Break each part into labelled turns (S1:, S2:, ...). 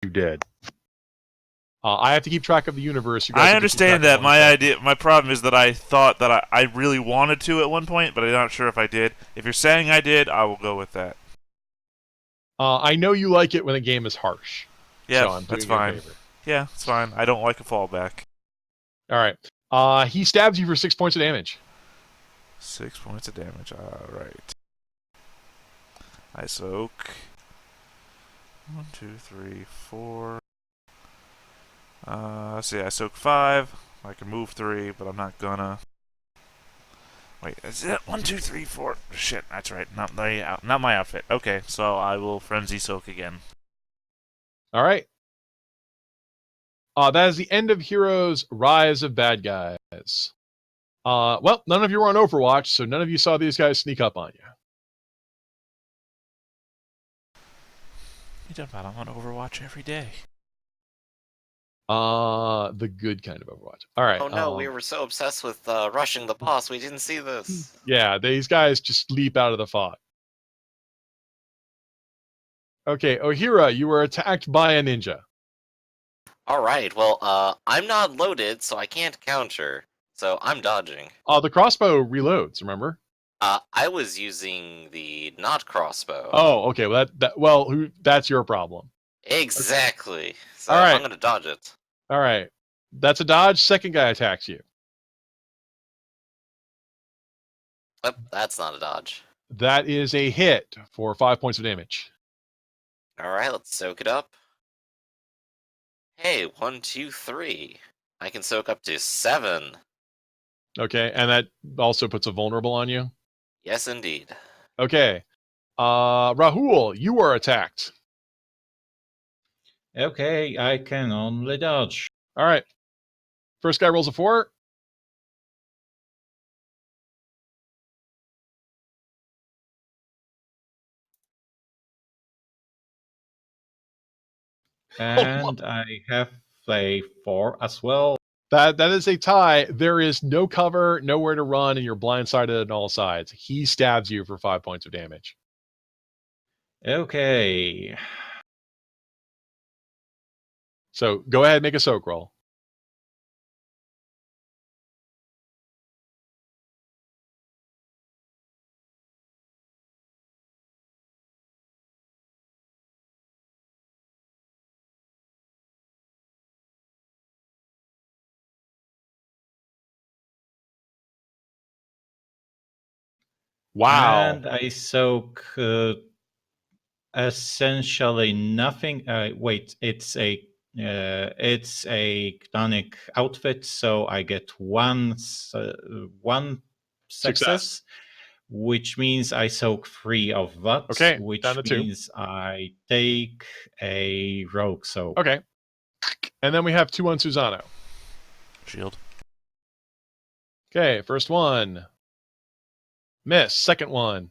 S1: you did. I have to keep track of the universe. You guys
S2: I
S1: have to keep
S2: understand
S1: track
S2: that.
S1: of
S2: My problem is that I thought that I really wanted to at one point, but I'm not sure if I did. If you're saying I did, I will go with that.
S1: I know you like it when a game is harsh.
S2: Yeah,
S1: So I'm
S2: that's
S1: doing you a
S2: fine.
S1: favor.
S2: Yeah, it's fine. I don't like a fallback.
S1: All right. He stabs you for 6 points of damage.
S2: 6 points of damage. Alright. I soak. 1, 2, 3, 4. Let's see, I soak 5. I can move 3, but I'm not gonna. Wait, is it 1, 2, 3, 4? Shit, that's right. Not my outfit. Okay, so I will frenzy soak again.
S1: All right. That is the end of Heroes Rise of Bad Guys. Well, none of you were on Overwatch, so none of you saw these guys sneak up on you.
S2: You don't I'm on Overwatch every day.
S1: The good kind of Overwatch. All right.
S3: Oh no, we were so obsessed with rushing the boss, we didn't see this.
S1: Yeah, these guys just leap out of the fog. Okay, Ohira, you were attacked by a ninja.
S3: Alright, well, I'm not loaded, so I can't counter. So I'm dodging.
S1: The crossbow reloads, remember?
S3: I was using the not crossbow.
S1: Oh, okay. Well, that's your problem.
S3: Exactly. So
S1: All right.
S3: I'm gonna dodge it.
S1: All right. That's a dodge. Second guy attacks you.
S3: Yep, that's not a dodge.
S1: That is a hit for 5 points of damage.
S3: Alright, let's soak it up. Hey, 1, 2, 3. I can soak up to 7.
S1: Okay, and that also puts a vulnerable on you?
S3: Yes, indeed.
S1: Okay. Rahul, you are attacked.
S4: Okay, I can only dodge.
S1: All right. First guy rolls a 4.
S4: And I have a 4 as well.
S1: That is a tie. There is no cover, nowhere to run, and you're blindsided on all sides. He stabs you for 5 points of damage.
S4: Okay.
S1: So go ahead and make a soak roll. Wow.
S4: And I soak essentially nothing. Wait, it's a chronic outfit, so I get one success, which means I soak 3 of that.
S1: Okay,
S4: which
S1: down to 2.
S4: means I take a rogue soak.
S1: Okay. And then we have 2 on Susano.
S2: Shield.
S1: Okay, first one. Miss. Second one.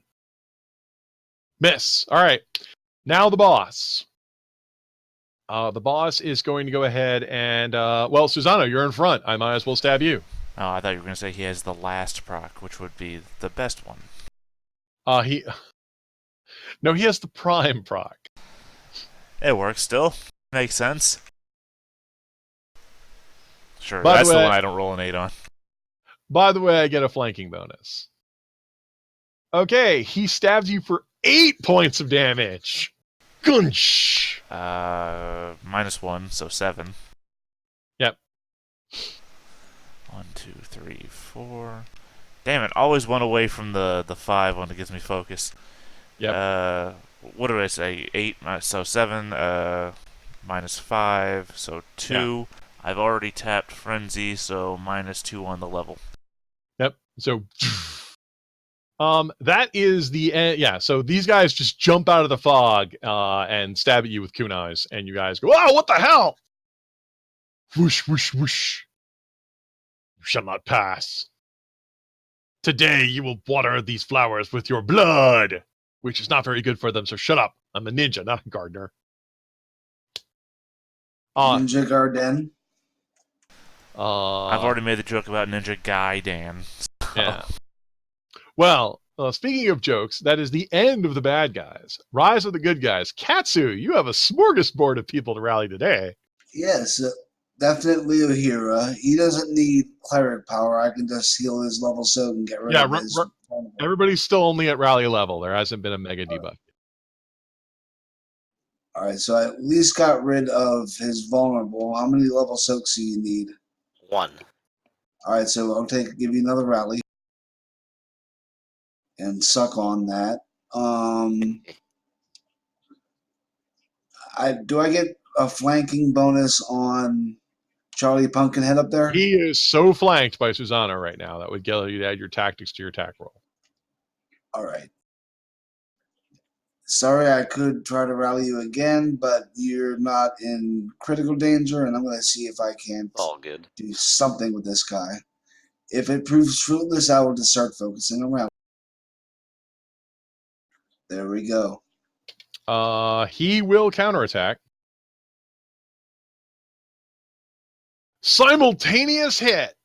S1: Miss. All right. Now the boss. The boss is going to go ahead and, well, Susano, you're in front. I might as well stab you.
S2: Oh, I thought you were going to say he has the last proc, which would be the best one.
S1: No, he has the prime proc.
S2: It works still. Makes sense. Sure,
S1: By the
S2: that's the
S1: way-
S2: one I don't roll an 8 on.
S1: By the way, I get a flanking bonus. Okay, he stabs you for 8 points of damage. Gunsh!
S2: -1, so 7.
S1: Yep.
S2: 1, 2, 3, 4. Damn it, always one away from the 5 one that gives me focus.
S1: Yep.
S2: What did I say? 8, so 7, -5, so 2. Yeah. I've already tapped Frenzy, so -2 on the level.
S1: Yep. So, that is the end. Yeah. So these guys just jump out of the fog and stab at you with kunais, and you guys go, "Oh, what the hell!" Whoosh, whoosh, whoosh. You shall not pass. Today you will water these flowers with your blood, which is not very good for them. So shut up. I'm a ninja, not a gardener.
S5: Ninja Garden.
S2: I've already made the joke about Ninja Guy Dan. So.
S1: Yeah. Well, speaking of jokes, that is the end of the bad guys. Rise of the good guys. Katsu, you have a smorgasbord of people to rally today.
S5: Yes, definitely Ohira. He doesn't need cleric power. I can just heal his level so and get rid
S1: Yeah,
S5: of his.
S1: everybody's still only at rally level. There hasn't been a mega debuff.
S5: All right, so I at least got rid of his vulnerable. How many level soaks do you need?
S3: 1.
S5: All right, so I'll give you another rally and suck on that. I get a flanking bonus on Charlie Pumpkinhead up there?
S1: He is so flanked by Susanna right now that would get you to add your tactics to your attack roll.
S5: All right. Sorry, I could try to rally you again, but you're not in critical danger, and I'm going to see if I can't
S3: All good.
S5: do something with this guy. If it proves fruitless, I will just start focusing around. There we go.
S1: He will counterattack. Simultaneous hit.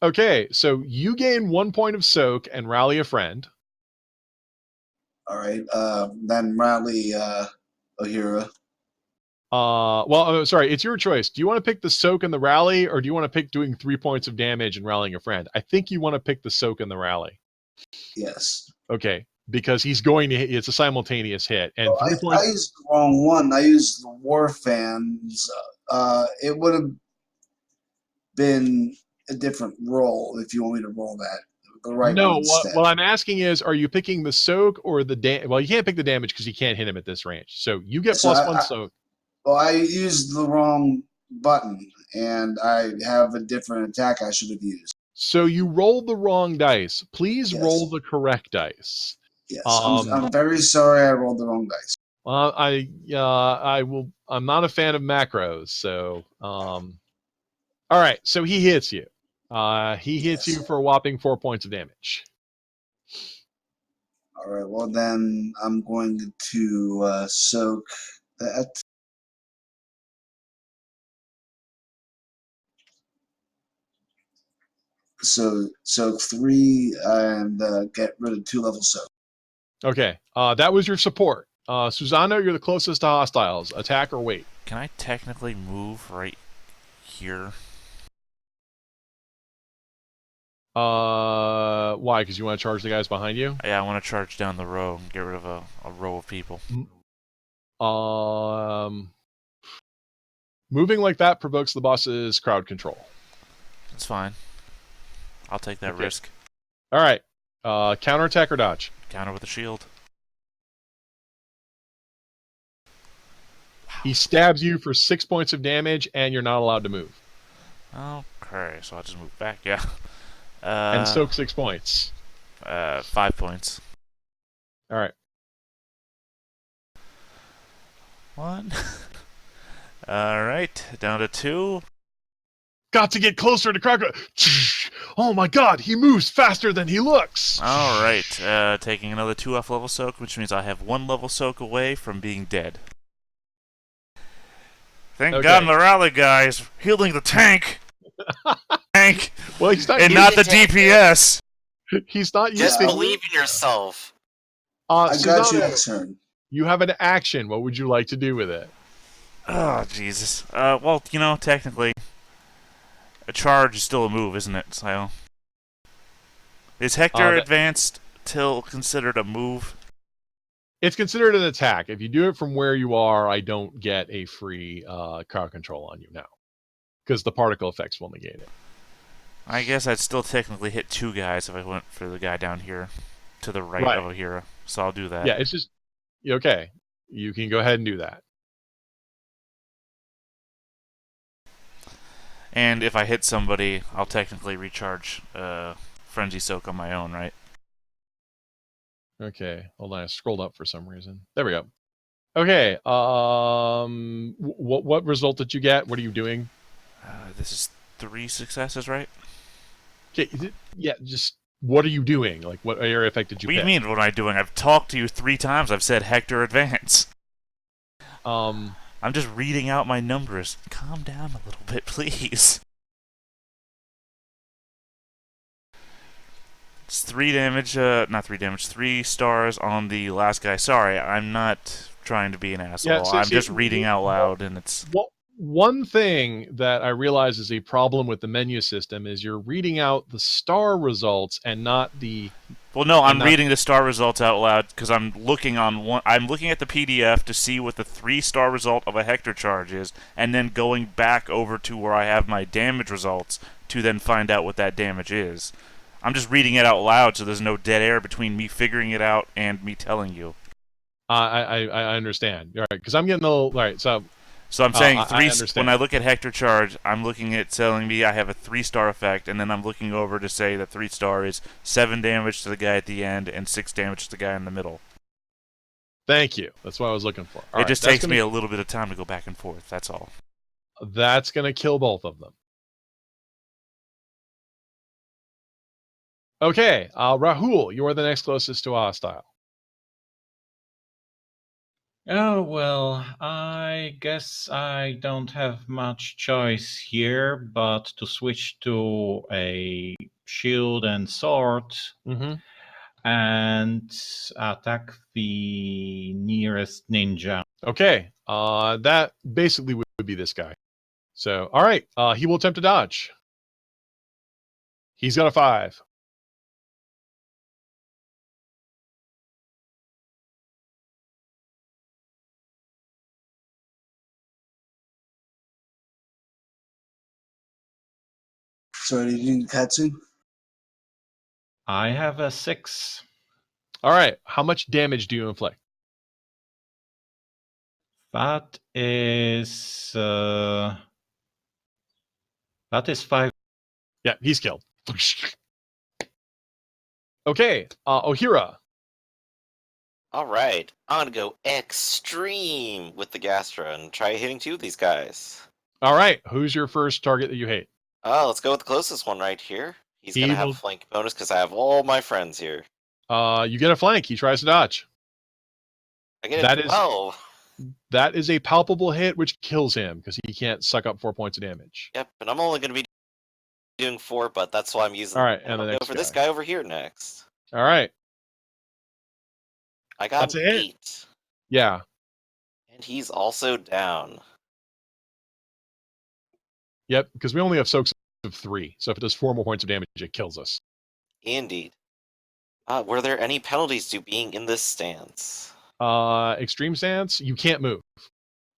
S1: Okay, so you gain 1 point of soak and rally a friend.
S5: All right. Then rally Ohira.
S1: Sorry, it's your choice. Do you want to pick the soak and the rally, or do you want to pick doing 3 points of damage and rallying a friend? I think you want to pick the soak and the rally.
S5: Yes.
S1: Okay, because he's going to hit. It's a simultaneous hit, and
S5: Oh,
S1: 3 points.
S5: I used the wrong one. I used the War Fans. It would have been a different roll if you want me to roll that. The right
S1: No,
S5: one instead.
S1: what I'm asking is, are you picking the soak or the Well, you can't pick the damage because you can't hit him at this range. So you get
S5: So
S1: +1 soak.
S5: Well, I used the wrong button, and I have a different attack I should have used.
S1: So you rolled the wrong dice. Please
S5: Yes.
S1: roll the correct dice.
S5: Yes, I'm very sorry I rolled the wrong dice.
S1: I will. I'm not a fan of macros, so all right. So he hits you. He hits you for a whopping 4 points of damage.
S5: All right. Well, then I'm going to soak that. So soak 3 and get rid of 2 level soak.
S1: Okay. That was your support. Susanna, you're the closest to hostiles. Attack or wait.
S2: Can I technically move right here?
S1: Why? Because you want to charge the guys behind you?
S2: Yeah, I want to charge down the row and get rid of a row of people.
S1: Moving like that provokes the boss's crowd control.
S2: That's fine. I'll take that risk.
S1: All right. Counterattack or dodge?
S2: Counter with a shield.
S1: He stabs you for 6 points of damage, and you're not allowed to move.
S2: Okay, so I'll just move back, yeah.
S1: And soak 6 points.
S2: 5 points.
S1: All right.
S2: 1. Alright, down to 2.
S1: Got to get closer to Krakow. Oh my god, he moves faster than he looks.
S2: Alright, taking another 2 off level soak, which means I have 1 level soak away from being dead. Thank God I'm the rally guys, healing the tank! Tank!
S1: Well, he's not
S2: and not the DPS!
S1: He's not
S3: Just
S1: using...
S3: believe in yourself.
S5: I got you
S1: Susanna,
S5: next turn.
S1: you have an action. What would you like to do with it?
S2: Oh, Jesus. Well, you know, technically, a charge is still a move, isn't it? So, is Hector advanced till considered a move?
S1: It's considered an attack. If you do it from where you are, I don't get a free crowd control on you now, because the particle effects will negate it.
S2: I guess I'd still technically hit 2 guys if I went for the guy down here to the right of Ohira. So I'll do that.
S1: Yeah, it's just okay. You can go ahead and do that.
S2: And if I hit somebody, I'll technically recharge Frenzy Soak on my own, right?
S1: Okay, hold on. I scrolled up for some reason. There we go. Okay. What result did you get? What are you doing?
S2: This is 3 successes, right?
S1: Okay. Yeah. Just what are you doing? Like, what area effect did you?
S2: What do you mean? What am I doing? I've talked to you 3 times. I've said Hector advance. I'm just reading out my numbers. Calm down a little bit, please. It's 3 damage, not 3 damage, 3 stars on the last guy. Sorry, I'm not trying to be an asshole. I'm just reading out loud, and it's...
S1: One thing that I realize is a problem with the menu system is you're reading out the star results and not the...
S2: Well, no, I'm reading the star results out loud because I'm looking on one. I'm looking at the PDF to see what the 3-star result of a Hector charge is, and then going back over to where I have my damage results to then find out what that damage is. I'm just reading it out loud, so there's no dead air between me figuring it out and me telling you.
S1: I understand. All right, because I'm getting a little... All right, so
S2: I'm saying when I look at Hector charge, I'm looking at telling me I have a 3-star effect, and then I'm looking over to say that 3-star is 7 damage to the guy at the end and 6 damage to the guy in the middle.
S1: Thank you. That's what I was looking for.
S2: It just takes me a little bit of time to go back and forth. That's all.
S1: That's going to kill both of them. Okay, Rahul, you are the next closest to a hostile.
S4: Oh, well, I guess I don't have much choice here but to switch to a shield and sword and attack the nearest ninja.
S1: Okay, that basically would be this guy. So, all right, he will attempt to dodge. He's got a 5.
S5: Sorry, you didn't Katsu?
S4: I have a 6.
S1: All right, how much damage do you inflict?
S4: That is 5.
S1: Yeah, he's killed. Okay, Ohira.
S3: All right, I'm gonna go extreme with the Gastra and try hitting 2 of these guys.
S1: All right, who's your first target that you hate?
S3: Let's go with the closest one right here. He's gonna have a flank bonus because I have all my friends here.
S1: You get a flank. He tries to dodge.
S3: I get a 12.
S1: That is a palpable hit, which kills him because he can't suck up 4 points of damage.
S3: Yep, and I'm only gonna be doing 4, but that's why I'm using.
S1: All right,
S3: and I'll go for this guy over here next.
S1: All right,
S3: I got an 8.
S1: Yeah,
S3: and he's also down.
S1: Yep, because we only have soaks of 3, so if it does 4 more points of damage, it kills us.
S3: Indeed. Were there any penalties to being in this stance?
S1: Extreme stance, you can't move.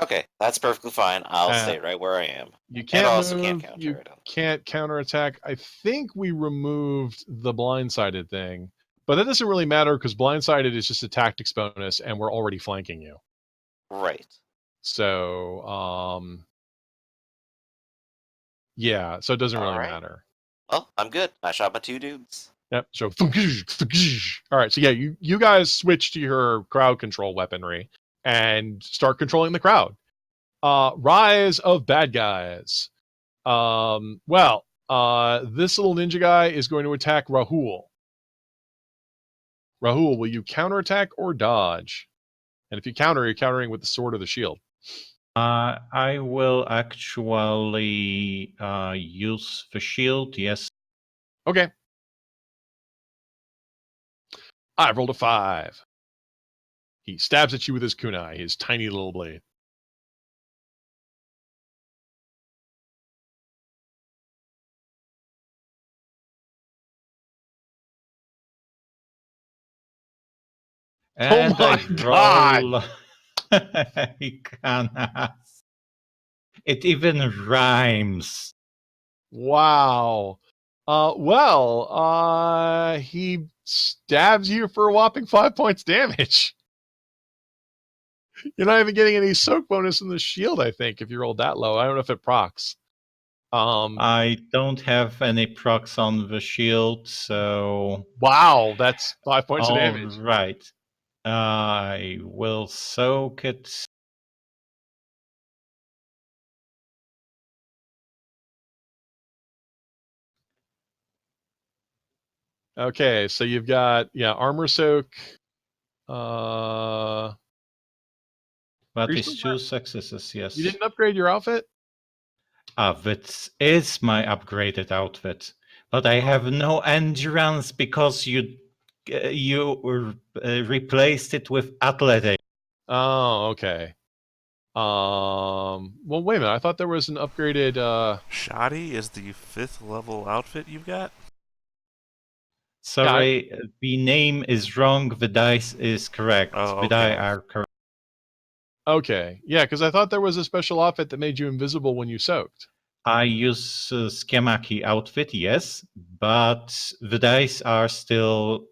S3: Okay, that's perfectly fine. I'll stay right where I am.
S1: You can't
S3: and also
S1: move,
S3: can't counter.
S1: you can't counterattack. I think we removed the blindsided thing, but that doesn't really matter because blindsided is just a tactics bonus, and we're already flanking you.
S3: Right.
S1: So, yeah, so it doesn't really matter.
S3: Well, I'm good. I shot my 2 dudes.
S1: Yep. So, all right. So yeah, you guys switch to your crowd control weaponry and start controlling the crowd. Rise of bad guys. This little ninja guy is going to attack Rahul. Rahul, will you counterattack or dodge? And if you counter, you're countering with the sword or the shield.
S4: I will actually use the shield, yes.
S1: Okay. I've rolled a 5. He stabs at you with his kunai, his tiny little blade.
S4: And
S1: oh my God! It
S4: even rhymes.
S1: Wow. He stabs you for a whopping 5 points damage. You're not even getting any soak bonus in the shield, I think, if you rolled that low. I don't know if it procs.
S4: I don't have any procs on the shield, so...
S1: Wow, that's 5 points of damage.
S4: All right. I will soak it.
S1: Okay, so you've got, armor soak. That
S4: is 2 successes, yes.
S1: You didn't upgrade your outfit?
S4: That is my upgraded outfit. But I have no endurance because you replaced it with athletics.
S1: Oh, okay. Well, wait a minute. I thought there was an upgraded.
S2: Shoddy is the 5th level outfit you've got?
S4: Sorry, the name is wrong. The dice is correct.
S2: Oh,
S4: The die
S2: okay.
S4: are correct.
S1: Okay, yeah, because I thought there was a special outfit that made you invisible when you soaked.
S4: I use Schemaki outfit, yes, but the dice are still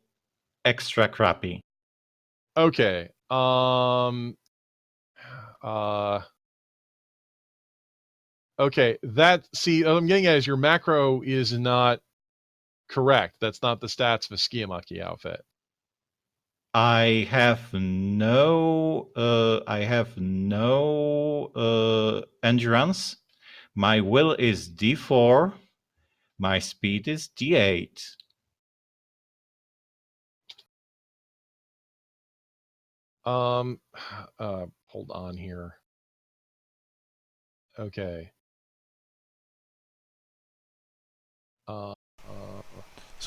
S4: extra crappy.
S1: Okay. Okay. What I'm getting at is your macro is not correct. That's not the stats of a Skiyamaki outfit.
S4: I have no endurance. My will is D4. My speed is D8.
S1: Hold on here. Okay.
S2: So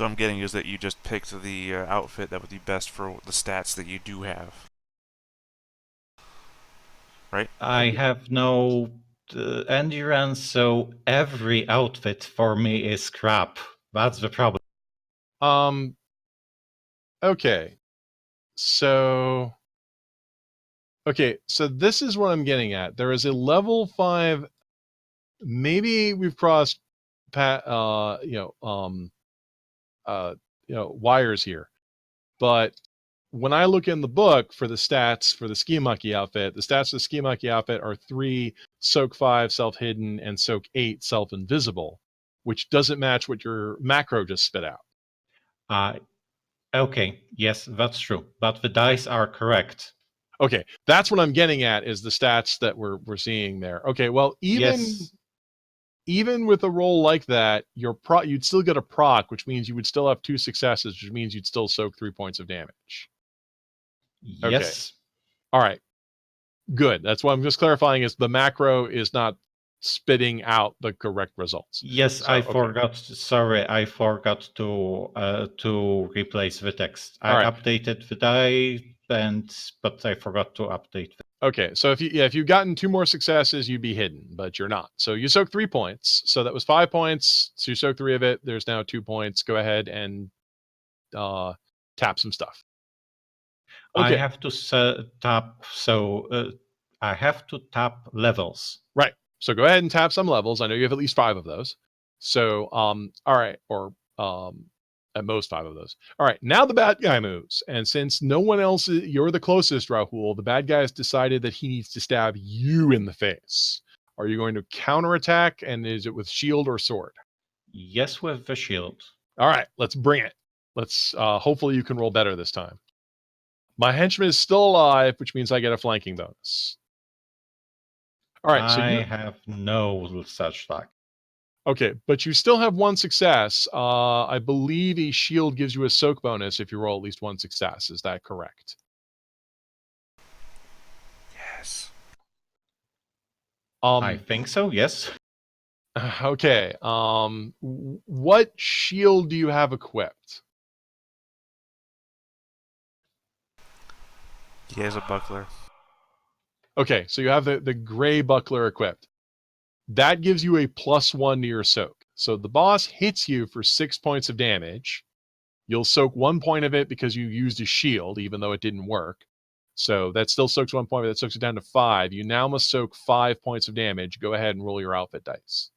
S2: I'm getting is that you just picked the outfit that would be best for the stats that you do have. Right?
S4: I have no endurance, so every outfit for me is crap. That's the problem.
S1: Okay. So this is what I'm getting at. There is a level 5. Maybe we've crossed wires here. But when I look in the book for the stats for the Skiyamaki outfit, the stats of the Skiyamaki outfit are 3 soak 5 self-hidden and soak 8 self-invisible, which doesn't match what your macro just spit out.
S4: Okay, yes, that's true. But the dice are correct.
S1: Okay, that's what I'm getting at is the stats that we're seeing there. Okay, well,
S4: Yes.
S1: even with a roll like that, you'd still get a proc, which means you would still have 2 successes, which means you'd still soak 3 points of damage. Okay.
S4: Yes.
S1: All right. Good. That's what I'm just clarifying is the macro is not spitting out the correct results.
S4: Yes,
S1: So,
S4: I
S1: okay.
S4: forgot. Sorry, I forgot to replace the text. I
S1: All right.
S4: updated the die, but I forgot to update.
S1: Okay, so if you've gotten 2 more successes, you'd be hidden, but you're not. So you soak 3 points. So that was 5 points. So you soak 3 of it. There's now 2 points. Go ahead and tap some stuff. Okay.
S4: I have to tap. So I have to tap levels.
S1: Right. So go ahead and tap some levels. I know you have at least 5 of those. So all right, or at most 5 of those. All right, now the bad guy moves, and since no one else you're the closest, Rahul, the bad guy has decided that he needs to stab you in the face. Are you going to counterattack, and is it with shield or sword?
S4: Yes, with the shield.
S1: All right, let's bring it. Let's hopefully you can roll better this time. My henchman is still alive, which means I get a flanking bonus. All right, so
S4: I have no such luck.
S1: Okay, but you still have 1 success. I believe a shield gives you a soak bonus if you roll at least 1 success. Is that correct?
S2: Yes.
S4: I think so, yes.
S1: Okay. What shield do you have equipped?
S2: He has a buckler.
S1: Okay, so you have the gray buckler equipped. That gives you a +1 to your soak. So the boss hits you for 6 points of damage. You'll soak 1 point of it because you used a shield, even though it didn't work. So that still soaks 1 point, but that soaks it down to 5. You now must soak 5 points of damage. Go ahead and roll your outfit dice.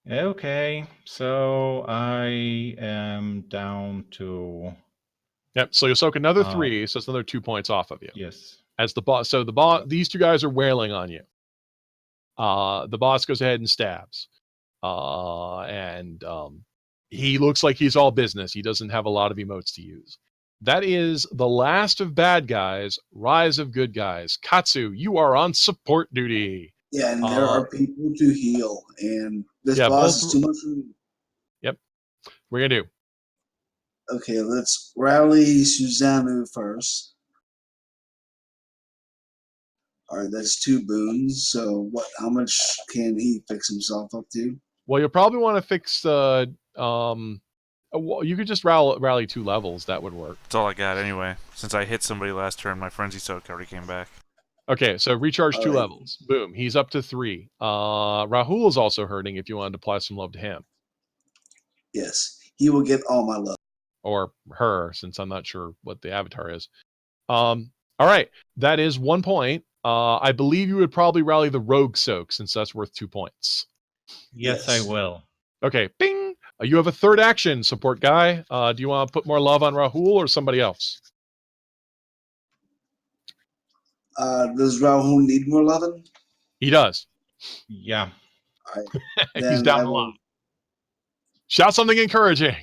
S4: Okay, so I am down to.
S1: Yep. So you'll soak another 3, so it's another 2 points off of you.
S4: Yes.
S1: As the boss, so the boss, these 2 guys are wailing on you. The boss goes ahead and stabs, and he looks like he's all business. He doesn't have a lot of emotes to use. That is the last of bad guys, rise of good guys. Katsu, you are on support duty.
S5: Yeah, and there are people to heal, and this boss is too much for me.
S1: Yep. What are you gonna do?
S5: Okay, let's rally Suzamu first. All right, that's 2 boons. So what? How much can he fix himself up to?
S1: Well, you'll probably want to fix well, you could just rally 2 levels. That would work.
S2: That's all I got anyway. Since I hit somebody last turn, my frenzy soak already came back.
S1: Okay, so recharge
S5: All
S1: 2
S5: right.
S1: levels. Boom, he's up to 3. Rahul is also hurting if you wanted to apply some love to him.
S5: Yes, he will get all my love.
S1: Or her, since I'm not sure what the avatar is. All right, that is 1 point. I believe you would probably rally the rogue soak, since that's worth 2 points.
S4: Yes, I
S5: Yes.
S4: will.
S1: Okay, bing! You have a third action, support guy. Do you want to put more love on Rahul or somebody else?
S5: Does Rahul need more loving?
S1: He does.
S4: Yeah.
S5: All right,
S1: He's
S5: then
S1: down
S5: I
S1: a lot.
S5: will.
S1: Shout something encouraging.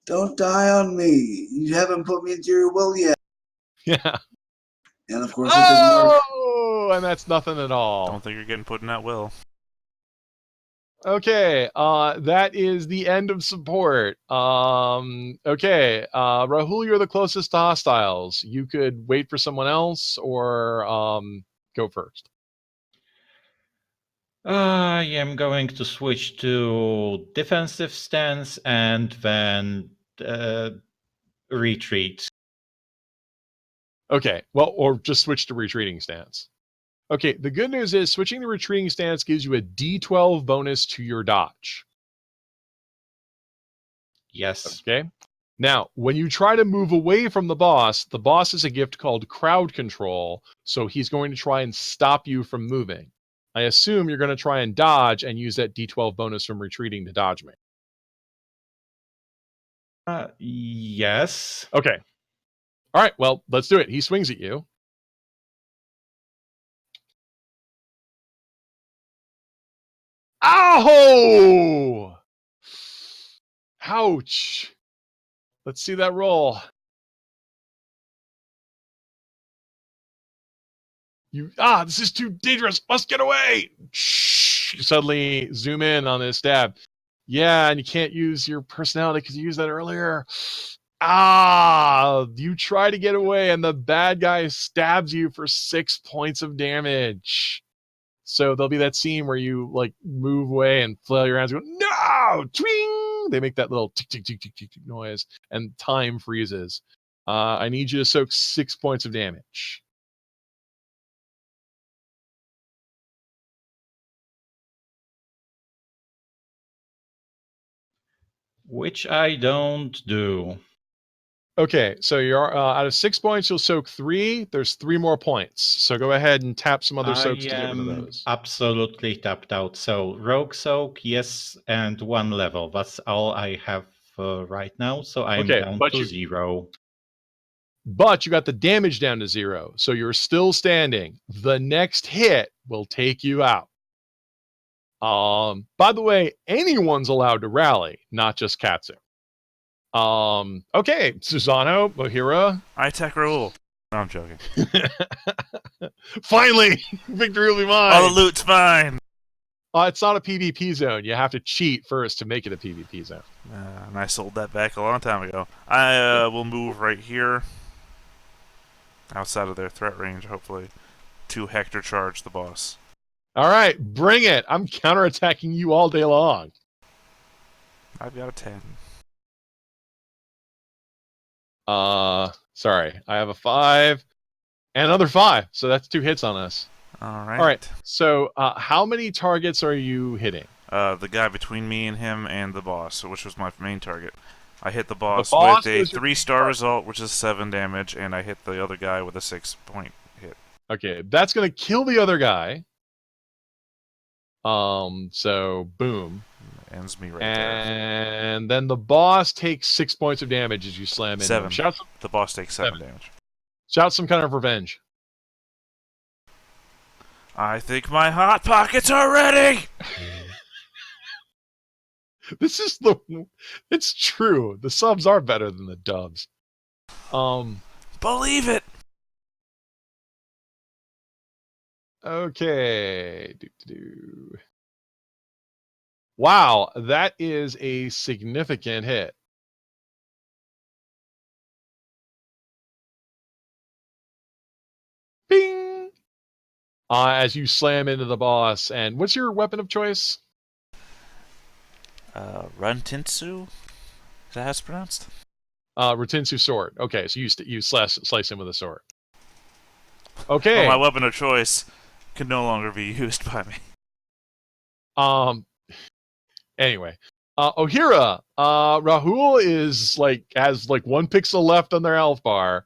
S5: Don't die on me. You haven't put me into your will yet.
S1: Yeah.
S5: And of course, that didn't work.
S1: Oh, and that's nothing at all.
S2: Don't think you're getting put in that will.
S1: Okay, that is the end of support. Okay, Rahul, you're the closest to hostiles. You could wait for someone else or go first.
S4: I am going to switch to defensive stance and then retreat.
S1: Okay, well, or just switch to retreating stance. Okay, the good news is switching to retreating stance gives you a D12 bonus to your dodge.
S4: Yes.
S1: Okay. Now, when you try to move away from the boss has a gift called crowd control, so he's going to try and stop you from moving. I assume you're going to try and dodge and use that D12 bonus from retreating to dodge me.
S4: Yes.
S1: Okay. All right, well, let's do it. He swings at you. Ow! Ouch. Let's see that roll. This is too dangerous. Must get away. Shh. You suddenly zoom in on this stab. Yeah, and you can't use your personality because you used that earlier. You try to get away, and the bad guy stabs you for 6 points of damage. So there'll be that scene where you like move away and flail your hands, and go, no, twing! They make that little tick tick tick tick tick tick noise, and time freezes. I need you to soak 6 points of damage.
S4: Which I don't do.
S1: Okay, so you're out of 6 points, you'll soak 3. There's 3 more points. So go ahead and tap some other
S4: I
S1: soaks to get rid of
S4: am
S1: those.
S4: absolutely tapped out. So rogue soak, yes, and 1 level. That's all I have right now. So I'm
S1: Okay,
S4: down to 0.
S1: But you got the damage down to 0, so you're still standing. The next hit will take you out. By the way, anyone's allowed to rally, not just Katsu. Okay, Susano, Mohira.
S2: I attack Raoul. No, I'm joking.
S1: Finally, victory will be mine.
S2: All the loot's mine.
S1: It's not a PvP zone. You have to cheat first to make it a PvP zone.
S2: And I sold that back a long time ago. I will move right here, outside of their threat range, hopefully, to Hector charge the boss.
S1: All right, bring it. I'm counterattacking you all day long.
S2: I've got a 10.
S1: Sorry. I have a 5 and another 5. So that's 2 hits on us.
S2: All right.
S1: All right. So how many targets are you hitting?
S2: The guy between me and him and the boss, which was my main target. I hit the boss,
S1: boss
S2: with a
S1: was your
S2: 3-star result, which is 7 damage, and I hit the other guy with a 6-point hit.
S1: Okay, that's going to kill the other guy. So boom.
S2: Ends me right there.
S1: And then the boss takes 6 points of damage as you slam into
S2: 7.
S1: him.
S2: The boss takes 7 damage.
S1: Shout some kind of revenge.
S2: I think my hot pockets are ready.
S1: It's true. The subs are better than the dubs.
S2: Believe it.
S1: Okay. Wow, that is a significant hit. as you slam into the boss. And what's your weapon of choice?
S2: Runtintsu? Is that how it's pronounced?
S1: Rotinsu sword. Okay, so you slice him with a sword.
S2: Well,
S1: Okay.
S2: my weapon of choice can no longer be used by me.
S1: Anyway, Ohira, Rahul has 1 pixel left on their health bar,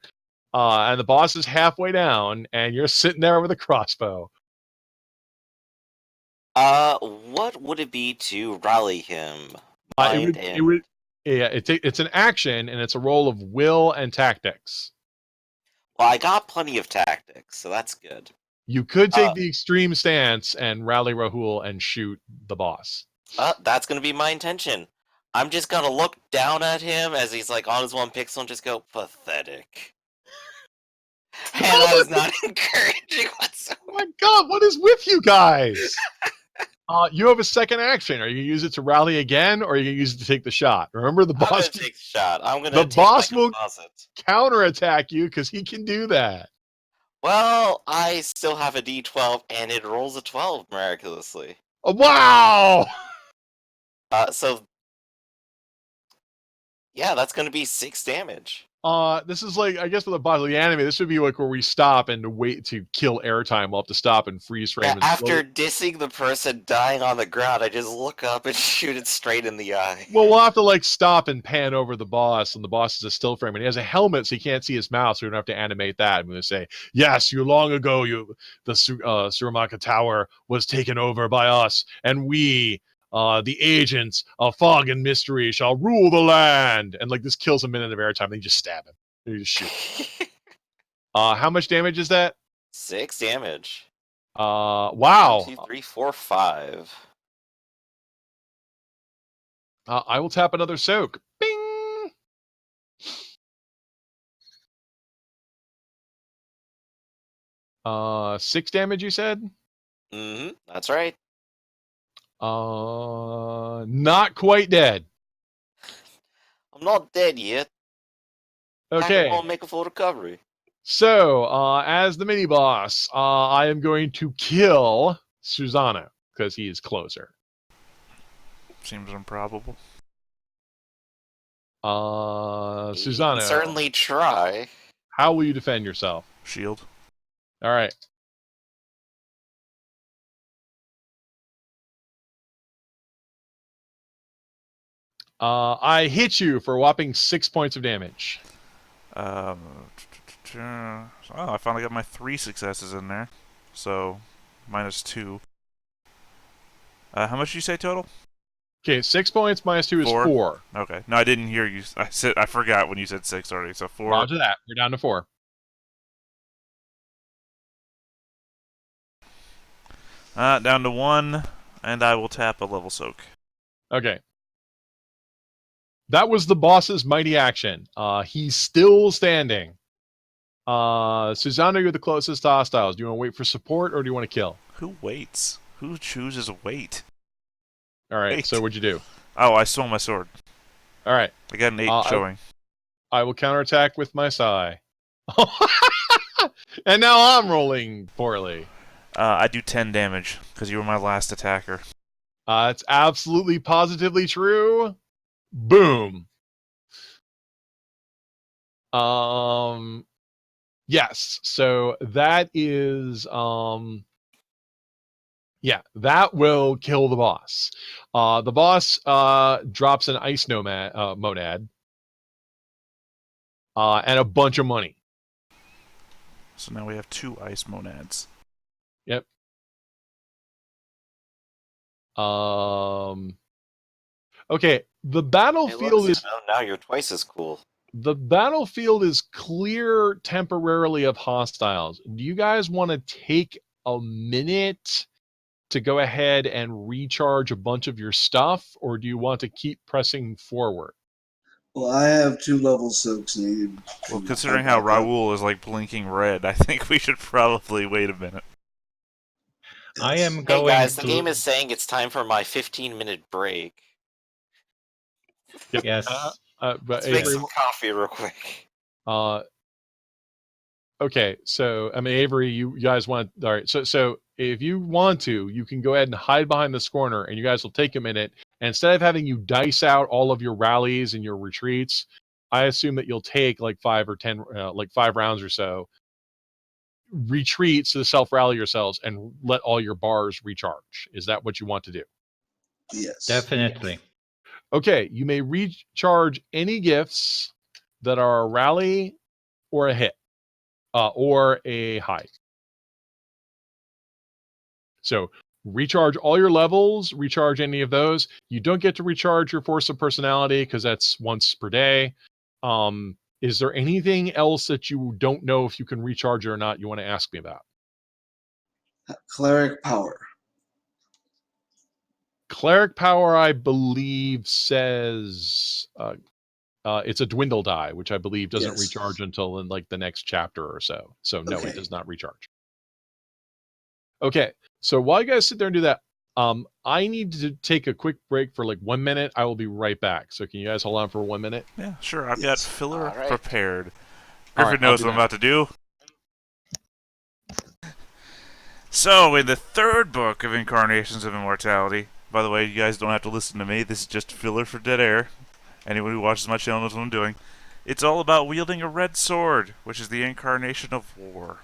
S1: and the boss is halfway down, and you're sitting there with a crossbow.
S3: What would it be to rally him?
S1: It's an action, and it's a roll of will and tactics.
S3: Well, I got plenty of tactics, so that's good.
S1: You could take the extreme stance and rally Rahul and shoot the boss.
S3: That's gonna be my intention. I'm just gonna look down at him as he's like on his 1 pixel and just go, pathetic. And that is not encouraging whatsoever.
S1: Oh my god, what is with you guys? You have a second action. Are you gonna use it to rally again, or are you gonna use it to take the shot? Remember, the
S3: I'm
S1: boss
S3: gonna take the shot. I'm gonna
S1: the
S3: take
S1: boss
S3: my
S1: will
S3: composite.
S1: counterattack you because he can do that.
S3: Well, I still have a D12, and it rolls a 12 miraculously.
S1: Wow!
S3: So yeah, that's gonna be 6 damage.
S1: This is I guess with a bodily anime, this would be where we stop and wait to kill airtime. We'll have to stop and freeze frame.
S3: Yeah,
S1: And
S3: after dissing the person dying on the ground, I just look up and shoot it straight in the eye.
S1: Well, we'll have to stop and pan over the boss, and the boss is a still frame, and he has a helmet, so you can't see his mouth, so we don't have to animate that. I'm going to say, yes, long ago, the Suramaka Tower was taken over by us, and we, the agents of fog and mystery, shall rule the land. And this kills a minute of airtime. Then you just stab him. Then you just shoot. How much damage is that?
S3: 6 damage.
S1: Wow.
S3: 1, 2, 3, 4, 5.
S1: I will tap another soak. Bing. 6 damage, you said?
S3: That's right.
S1: Not quite dead.
S3: I'm not dead yet.
S1: Okay.
S3: I won't make a full recovery.
S1: So, as the mini boss, I am going to kill Susanna because he is closer.
S2: Seems improbable.
S1: Susanna.
S3: You can certainly try.
S1: How will you defend yourself?
S2: Shield.
S1: All right. I hit you for a whopping 6 points of damage.
S2: Oh, I finally got my 3 successes in there. So, -2. How much did you say total?
S1: Okay, 6 points minus 2 is
S2: 4.
S1: 4.
S2: Okay. No, I didn't hear you. I forgot when you said 6 already. So 4.
S1: Roger that. We're down to 4.
S2: Down to 1, and I will tap a level soak.
S1: Okay. That was the boss's mighty action. He's still standing. Susanna, you're the closest to hostiles. Do you want to wait for support, or do you want to kill?
S2: Who waits? Who chooses wait?
S1: All right,
S2: Wait.
S1: so what'd you do?
S2: Oh, I swung my sword.
S1: All right.
S2: I got an 8 showing.
S1: I will counterattack with my sai. And now I'm rolling poorly.
S2: I do 10 damage, because you were my last attacker.
S1: It's absolutely positively true. Boom. Yes. So that is that will kill the boss. The boss drops an ice monad and a bunch of money.
S2: So now we have 2 ice monads.
S1: Yep. Okay. The battlefield is
S3: now you're twice as cool.
S1: The battlefield is clear temporarily of hostiles. Do you guys want to take a minute to go ahead and recharge a bunch of your stuff, or do you want to keep pressing forward?
S5: Well, I have 2 level soaks needed.
S2: Well, considering how Raul is blinking red, I think we should probably wait a minute.
S4: I am
S3: Hey
S4: going
S3: guys,
S4: to...
S3: the game is saying it's time for my 15-minute break.
S1: Yep.
S4: Yes.
S1: But
S3: Let's make some coffee real quick.
S1: Okay, so I mean, Avery, you guys want, all right. So if you want to, you can go ahead and hide behind this corner, and you guys will take a minute. And instead of having you dice out all of your rallies and your retreats, I assume that you'll take like 5 or 10, like 5 rounds or so, retreats to self rally yourselves and let all your bars recharge. Is that what you want to do?
S5: Yes.
S4: Definitely.
S1: Okay, you may recharge any gifts that are a rally or a hit, or a hide. So recharge all your levels, recharge any of those. You don't get to recharge your force of personality because that's once per day. Is there anything else that you don't know if you can recharge it or not you want to ask me about?
S5: Cleric power.
S1: Cleric power, I believe, says it's a dwindle die, which I believe doesn't
S5: Yes.
S1: recharge until in like the next chapter or so. So no,
S5: Okay.
S1: it does not recharge. Okay, so while you guys sit there and do that, I need to take a quick break for like 1 minute. I will be right back. So can you guys hold on for 1 minute?
S2: Yeah, sure. I've got
S5: Yes.
S2: filler
S3: All right.
S2: prepared.
S1: All
S2: Griffin
S1: right, I'll
S2: knows
S1: be
S2: what I'm
S1: back.
S2: about to do. So, in the third book of Incarnations of Immortality, by the way, you guys don't have to listen to me. This is just filler for dead air. Anyone who watches my channel knows what I'm doing. It's all about wielding a red sword, which is the incarnation of war.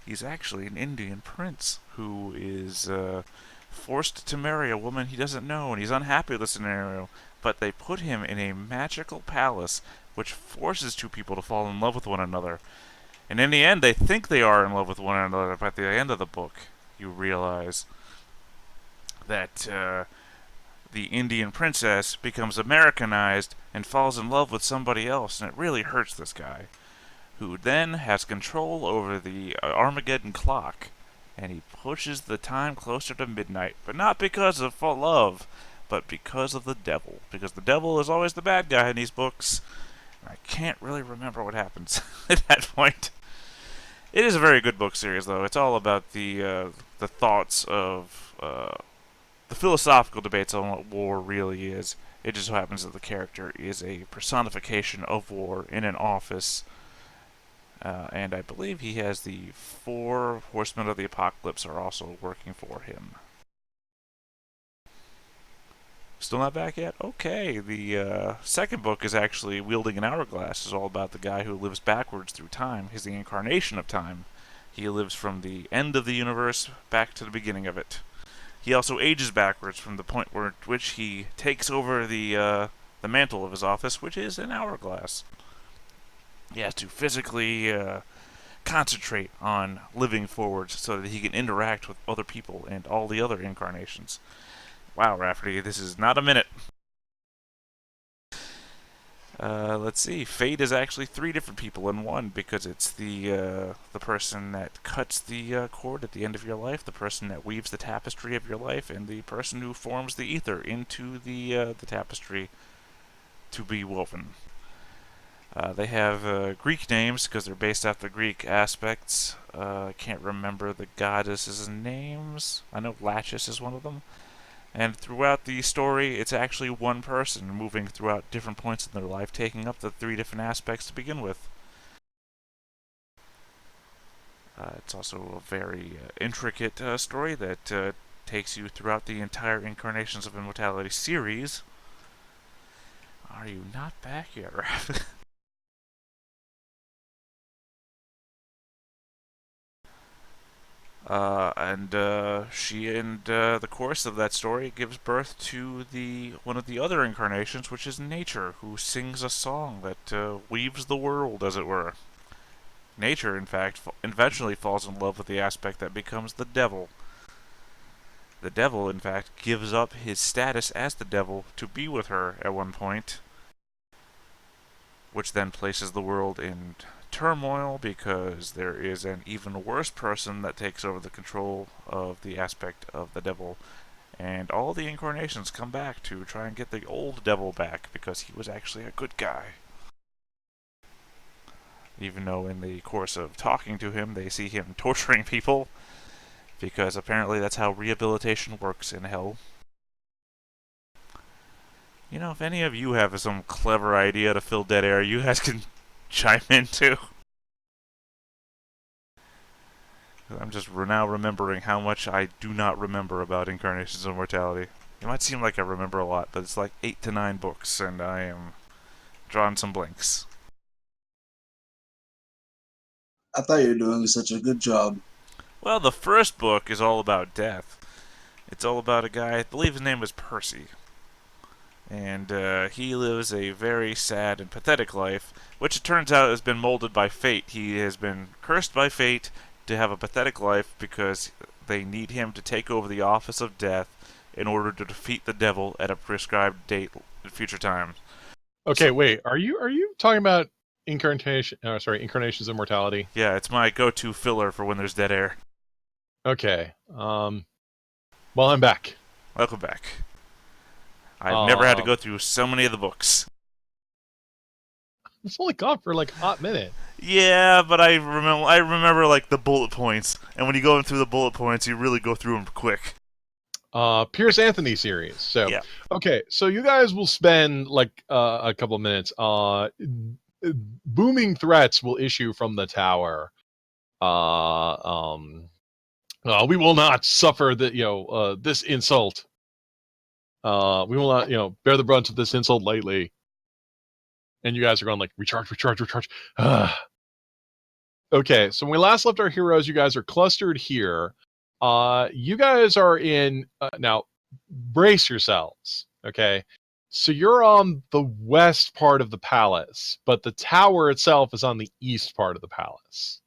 S2: He's actually an Indian prince who is forced to marry a woman he doesn't know, and he's unhappy with the scenario. But they put him in a magical palace, which forces two people to fall in love with one another. And in the end, they think they are in love with one another, but at the end of the book, you realize that the Indian princess becomes Americanized and falls in love with somebody else, and it really hurts this guy, who then has control over the Armageddon clock, and he pushes the time closer to midnight, but not because of love, but because of the devil, because the devil is always the bad guy in these books. I can't really remember what happens at that point. It is a very good book series, though. It's all about the thoughts of the philosophical debates on what war really is. It just so happens that the character is a personification of war in an office, and I believe he has the 4 Horsemen of the Apocalypse are also working for him. Still not back yet? Okay, the second book is actually Wielding an Hourglass. It's all about the guy who lives backwards through time. He's the incarnation of time. He lives from the end of the universe back to the beginning of it. He also ages backwards from the point where at which he takes over the mantle of his office, which is an hourglass. He has to physically concentrate on living forward so that he can interact with other people and all the other incarnations. Wow, Rafferty, this is not a minute. Let's see. Fate is actually 3 different people in one, because it's the person that cuts the cord at the end of your life, the person that weaves the tapestry of your life, and the person who forms the ether into the tapestry to be woven. They have Greek names because they're based off the Greek aspects. I can't remember the goddesses' names. I know Laches is one of them. And throughout the story, it's actually one person moving throughout different points in their life, taking up the 3 different aspects to begin with. It's also a very intricate story that takes you throughout the entire Incarnations of Immortality series. Are you not back yet, Raph? She, in the course of that story, gives birth to one of the other incarnations, which is Nature, who sings a song that weaves the world, as it were. Nature, in fact, eventually falls in love with the aspect that becomes the devil. The devil, in fact, gives up his status as the devil to be with her at one point, which then places the world in turmoil because there is an even worse person that takes over the control of the aspect of the devil, and all the incarnations come back to try and get the old devil back because he was actually a good guy. Even though in the course of talking to him they see him torturing people, because apparently that's how rehabilitation works in hell. You know, if any of you have some clever idea to fill dead air, you guys can chime in too. I'm just now remembering how much I do not remember about Incarnations of Mortality. It might seem like I remember a lot, but it's like 8 to 9 books, and I am drawing some blanks.
S5: I thought you were doing such a good job.
S2: Well, the first book is all about death. It's all about a guy, I believe his name was Percy. And he lives a very sad and pathetic life, which it turns out has been molded by fate. He has been cursed by fate to have a pathetic life because they need him to take over the office of death in order to defeat the devil at a prescribed date in future times.
S1: Okay, wait. Are you talking about Incarnations of Mortality?
S2: Yeah, it's my go-to filler for when there's dead air.
S1: Okay. Well, I'm back.
S2: Welcome back. I've never had to go through so many of the books.
S1: It's only gone for like a hot minute.
S2: Yeah, but I remember like the bullet points, and when you go through the bullet points, you really go through them quick.
S1: Pierce Anthony series. So,
S2: Yeah.
S1: okay, so you guys will spend like a couple of minutes. Booming threats will issue from the tower. We will not suffer this insult. We will not, bear the brunt of this insult lightly. And you guys are going like, recharge. Okay, so when we last left our heroes, you guys are clustered here. You guys are in now. Brace yourselves, okay? So you're on the west part of the palace, but the tower itself is on the east part of the palace.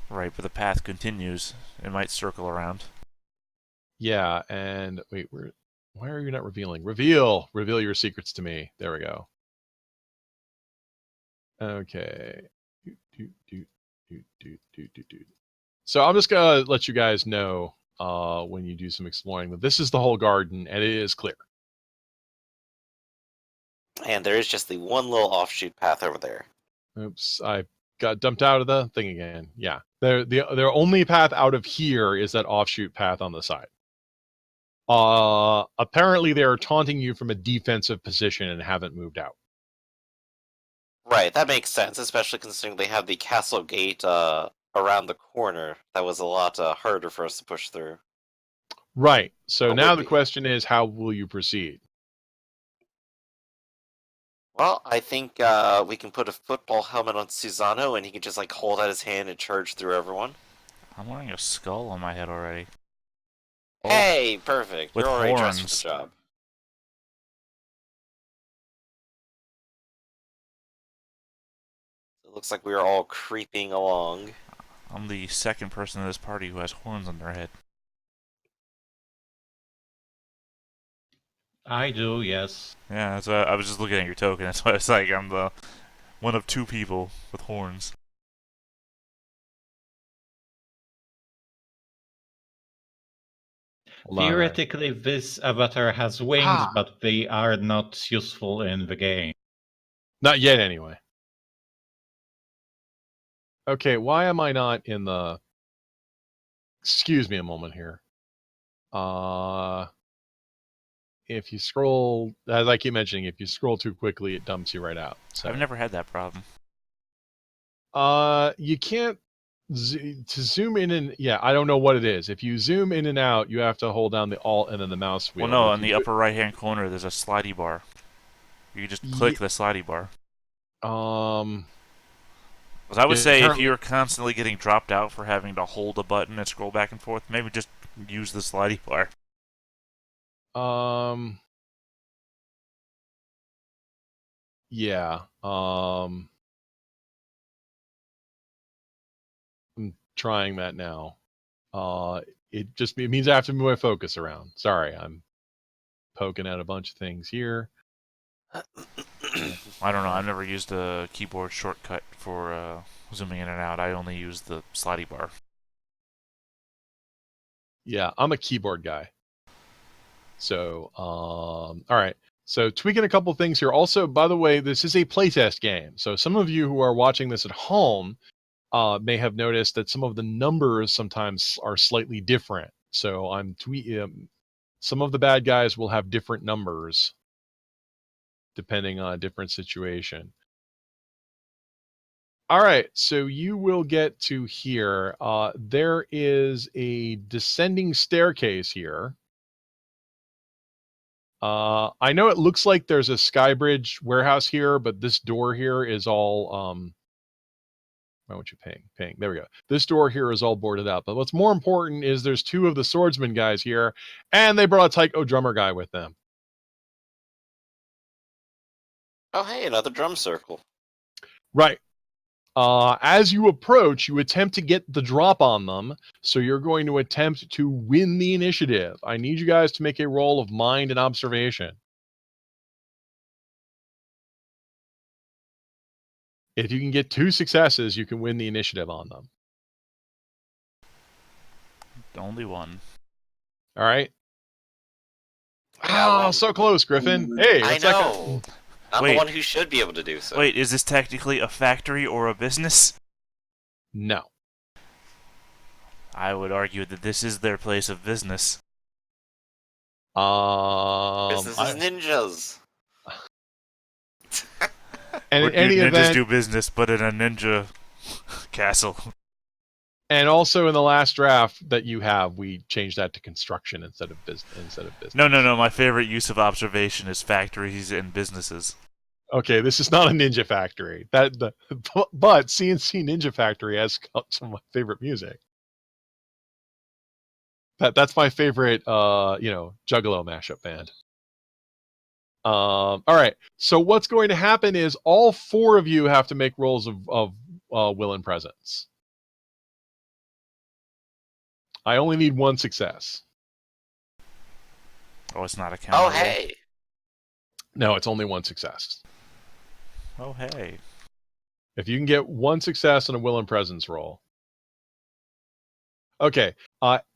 S2: Right, but the path continues. It might circle around.
S1: Yeah, and wait, why are you not revealing? Reveal your secrets to me. There we go. Okay. So I'm just gonna let you guys know when you do some exploring that this is the whole garden and it is clear.
S3: And there is just the one little offshoot path over there.
S1: Oops, I got dumped out of the thing again. Yeah, their only path out of here is that offshoot path on the side. Apparently they are taunting you from a defensive position and haven't moved out.
S3: Right, that makes sense, especially considering they have the castle gate around the corner. That was a lot harder for us to push through.
S1: Right. So
S3: Or
S1: now
S3: would
S1: the
S3: be.
S1: question is, how will you proceed?
S3: Well, I think we can put a football helmet on Susano, and he can just like hold out his hand and charge through everyone.
S2: I'm wearing a skull on my head already.
S3: Hey, perfect!
S2: With
S3: You're already dressed for
S2: horns.
S3: the job. It looks like we are all creeping along.
S2: I'm the second person in this party who has horns on their head.
S4: I do, yes.
S2: Yeah, so I was just looking at your token. That's why it's like I'm the one of two people with horns.
S4: Theoretically, this avatar has wings, but they are not useful in the game.
S1: Not yet, anyway. Okay, why am I not in the... Excuse me a moment here. If you scroll, as I keep mentioning, if you scroll too quickly, it dumps you right out. So,
S2: I've never had that problem.
S1: you can't to zoom in and yeah, I don't know what it is. If you zoom in and out, you have to hold down the Alt and then the mouse wheel.
S2: Well, no, in the upper right-hand corner, there's a slidey bar. You can just click the slidey bar. Because I would say if you're constantly getting dropped out for having to hold a button and scroll back and forth, maybe just use the slidey bar.
S1: Yeah. I'm trying that now. It means I have to move my focus around. Sorry, I'm poking at a bunch of things here.
S2: I don't know. I've never used a keyboard shortcut for zooming in and out. I only use the slidey bar.
S1: Yeah, I'm a keyboard guy. So, all right. So tweaking a couple things here. Also, by the way, this is a playtest game. So some of you who are watching this at home may have noticed that some of the numbers sometimes are slightly different. So I'm tweaking. Some of the bad guys will have different numbers depending on a different situation. All right, so you will get to here. There is a descending staircase here. I know it looks like there's a Skybridge warehouse here, but this door here is all why aren't you paying? There we go. This door here is all boarded up. But what's more important is there's two of the swordsman guys here, and they brought a taiko drummer guy with them.
S3: Oh, hey, another drum circle.
S1: Right. As you approach, you attempt to get the drop on them, so you're going to attempt to win the initiative. I need you guys to make a roll of mind and observation. If you can get 2 successes, you can win the initiative on them.
S2: Only one.
S1: All right.
S3: Yeah, well,
S1: So close, Griffin. Hey,
S3: I
S1: what's that guy-
S3: know. I'm
S2: Wait.
S3: the one who should be able to do so.
S2: Wait, is this technically a factory or a business?
S1: No.
S2: I would argue that this is their place of business.
S3: Business is
S1: I-
S3: ninjas.
S1: and
S2: Or
S1: in any
S2: do ninjas
S1: event,
S2: do business, but in a ninja castle?
S1: and also in the last draft that you have, we changed that to construction instead of business.
S2: No. My favorite use of observation is factories and businesses.
S1: Okay, this is not a ninja factory. But CNC Ninja Factory has some of my favorite music. That's my favorite, Juggalo mashup band. All right. So what's going to happen is all 4 of you have to make rolls of will and presence. I only need 1 success.
S2: Oh, it's not a counter.
S3: Oh, hey.
S1: No, it's only 1 success.
S2: Oh, hey.
S1: If you can get 1 success on a will and presence roll. Okay.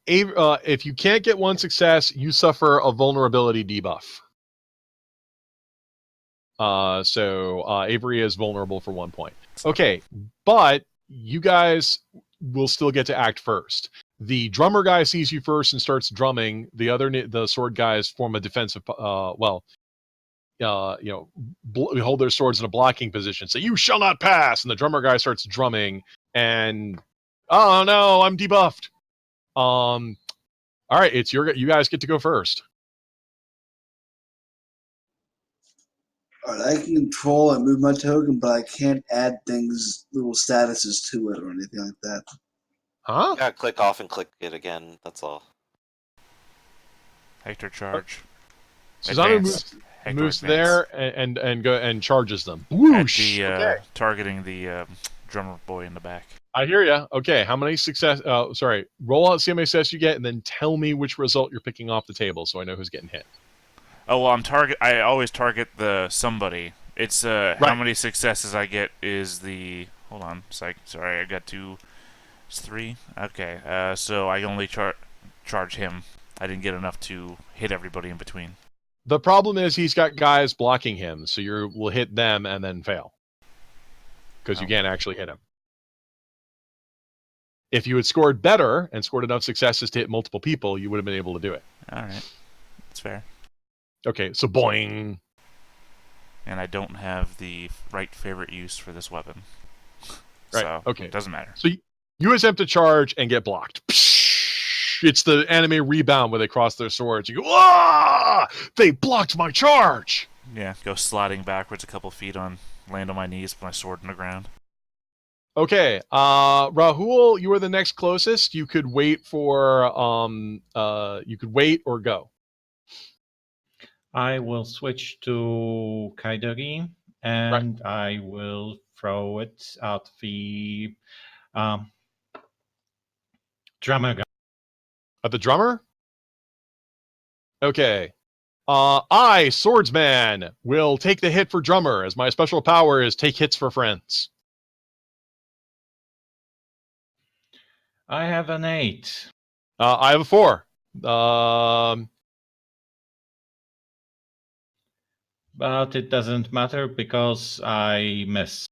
S1: If you can't get 1 success, you suffer a vulnerability debuff. So Avery is vulnerable for 1 point. Okay, but you guys will still get to act first. The drummer guy sees you first and starts drumming. The sword guys form a defensive. Hold their swords in a blocking position. Say, "You shall not pass!" And the drummer guy starts drumming. And oh no, I'm debuffed. All right, it's you guys get to go first.
S5: All right, I can control and move my token, but I can't add things, little statuses to it or anything like that.
S1: Huh?
S3: You gotta click off and click it again, that's all.
S2: Hector charge.
S1: Susanna
S2: Advance. Hector
S1: moves
S2: advance.
S1: there and go and charges them.
S2: At
S1: Whoosh!
S2: the,
S1: Okay.
S2: targeting the drummer boy in the back.
S1: I hear ya. Okay, how many success? Roll out, see how many success you get, and then tell me which result you're picking off the table, so I know who's getting hit.
S2: Oh well, I always target the somebody. It's how
S1: Right.
S2: many successes I get is the. Hold on, sorry, I got 2. It's 3. Okay, so I only charge him. I didn't get enough to hit everybody in between.
S1: The problem is he's got guys blocking him, so you will hit them and then fail because you
S2: Oh.
S1: can't actually hit him. If you had scored better and scored enough successes to hit multiple people, you would have been able to do it.
S2: All right, that's fair.
S1: Okay, so boing.
S2: And I don't have the right favorite use for this weapon.
S1: Right,
S2: So,
S1: okay.
S2: it doesn't matter.
S1: So you attempt to charge and get blocked. It's the anime rebound where they cross their swords. You go, ah! They blocked my charge!
S2: Yeah, go sliding backwards a couple feet land on my knees with my sword in the ground.
S1: Okay, Rahul, you are the next closest. You could wait for, you could wait or go.
S4: I will switch to Kaidari and I will throw it at the drummer guy.
S1: At the drummer? Okay. I, swordsman, will take the hit for drummer, as my special power is take hits for friends.
S4: I have an 8.
S1: I have a 4.
S4: But it doesn't matter because I miss.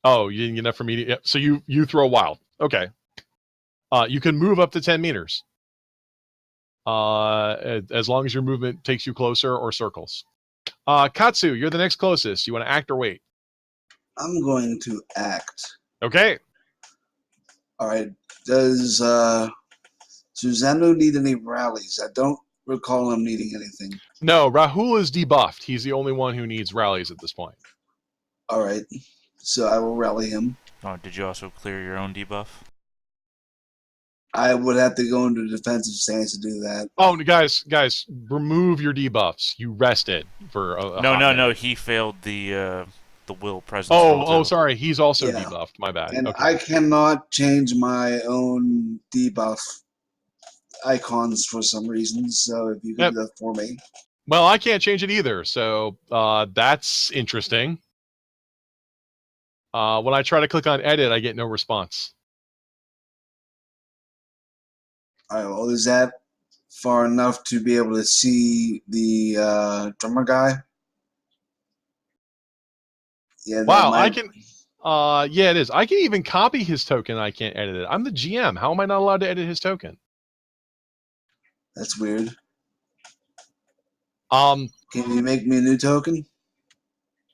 S1: Oh, you didn't get enough for me to... Yeah, so you throw wild. Okay. You can move up to 10 meters. As long as your movement takes you closer or circles. Katsu, you're the next closest. You want to act or wait?
S5: I'm going to act.
S1: Okay.
S5: All right. Does Susano need any rallies? I don't recall him needing anything.
S1: No, Rahul is debuffed. He's the only one who needs rallies at this point.
S5: All right. So I will rally him.
S2: Oh, did you also clear your own debuff?
S5: I would have to go into defensive stance to do that.
S1: Oh, guys, remove your debuffs. You rested for a hot
S2: No.
S1: minute.
S2: He failed the will presence roll
S1: Oh,
S2: too.
S1: sorry. He's also
S5: Yeah.
S1: debuffed. My bad.
S5: And
S1: Okay.
S5: I cannot change my own debuff icons for some reason. So if you could
S1: Yep.
S5: do that for me.
S1: Well, I can't change it either. So that's interesting. When I try to click on edit, I get no response.
S5: All right. Well, is that far enough to be able to see the drummer guy? Yeah.
S1: Wow,
S5: that
S1: I
S5: might,
S1: can. Yeah, it is. I can even copy his token. I can't edit it. I'm the GM. How am I not allowed to edit his token?
S5: That's weird.
S1: Um.
S5: Can you make me a new token?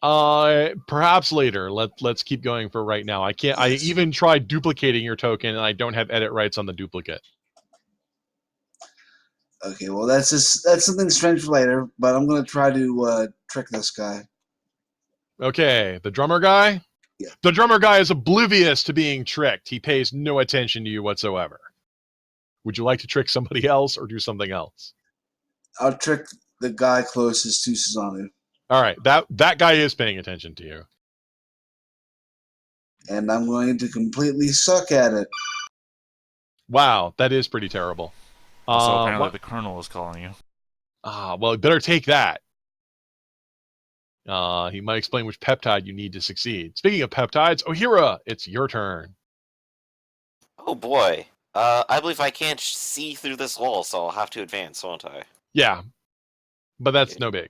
S1: Perhaps later. Let's keep going for right now. I can't. I
S5: Yes.
S1: even tried duplicating your token, and I don't have edit rights on the duplicate.
S5: Okay, well that's something strange for later, but I'm gonna try to trick this guy.
S1: Okay, the drummer guy.
S5: Yeah.
S1: The drummer guy is oblivious to being tricked. He pays no attention to you whatsoever. Would you like to trick somebody else or do something else?
S5: I'll trick the guy closest to Susanoo,
S1: All right, that guy is paying attention to you.
S5: and I'm going to completely suck at it.
S1: Wow, that is pretty terrible.
S2: So apparently the Colonel is calling you.
S1: Well, you better take that. He might explain which peptide you need to succeed. Speaking of peptides, Ohira, it's your turn.
S3: Oh boy. I believe I can't see through this wall, so I'll have to advance, won't I?
S1: Yeah, but that's no big.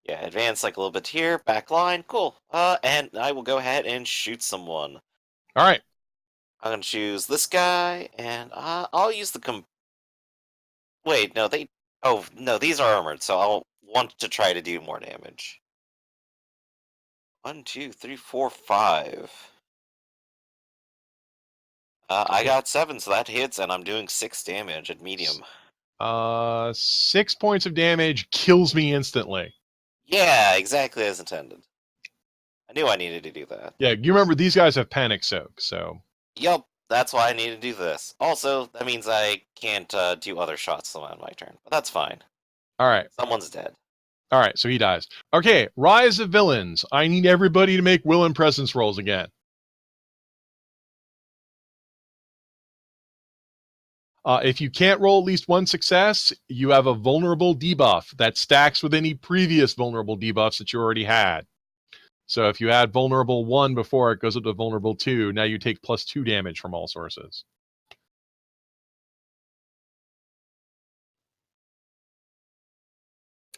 S3: Yeah, advance like a little bit here, back line, cool. And I will go ahead and shoot someone.
S1: All right.
S3: I'm gonna choose this guy, and I'll use the Wait, no, Oh, no, these are armored, so I'll want to try to do more damage. 1, 2, 3, 4, 5. I got 7, so that hits, and I'm doing 6 damage at medium.
S1: 6 points of damage kills me instantly.
S3: Yeah, exactly as intended. I knew I needed to do that.
S1: Yeah, you remember these guys have panic soak, so.
S3: Yup, that's why I need to do this. Also, that means I can't do other shots on my turn, but that's fine.
S1: All right.
S3: Someone's dead.
S1: All right, so he dies. Okay, Rise of Villains. I need everybody to make will and presence rolls again. If you can't roll at least one success, you have a vulnerable debuff that stacks with any previous vulnerable debuffs that you already had. So if you had vulnerable 1 before, it goes up to vulnerable 2. Now you take +2 damage from all sources.